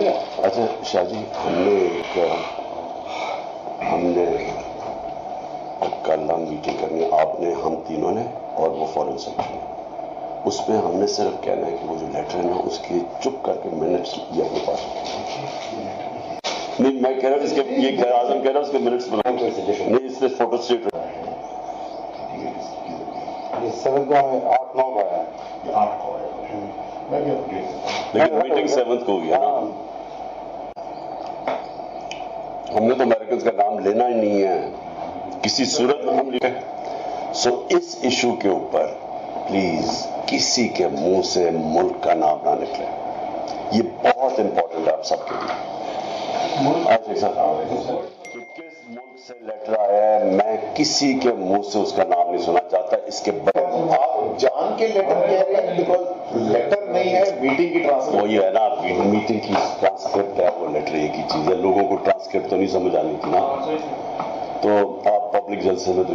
اچھا شاہ جی، ہم نے کل میٹنگ کرنی، آپ نے، ہم تینوں نے اور وہ فورن سیکرٹری، اس پہ ہم نے صرف کہنا ہے کہ وہ جو لیٹر ہے نا اس کے چپ کر کے منٹس یہ اپنے پاس نہیں، میں کہہ رہا ہوں اس کے، یہ خیر اعظم کہہ رہا ہوں اس کے منٹس بناؤ نہیں، اس پہ فوٹو اسٹیٹ 7 کو ہمیں 8-9 کو آیا، لیکن میٹنگ 7 کو ہوئی ہے نا. ہم نے تو امریکنز کا نام لینا ہی نہیں ہے کسی صورت میں. ہم لکھیں سو اس ایشو کے اوپر پلیز کسی کے منہ سے ملک کا نام نہ نکلے. یہ بہت امپورٹنٹ ہے آپ سب کے لیے. کس ملک سے لیٹر آیا ہے میں کسی کے منہ سے اس کا نام نہیں سنا چاہتا. اس کے بعد آپ جان کے لیٹر کہہ رہے ہیں، بیکاز لیٹر نہیں ہے، میٹنگ کی ٹرانسکرپٹ. وہی ہے نا، میٹنگ کی ٹرانسکرپٹ ہے، وہ لیٹر ایک ہی چیز ہے. لوگوں کو ٹرانسکرپٹ تو نہیں سمجھ آنی تھی نا. تو آپ پبلک جلسے میں تو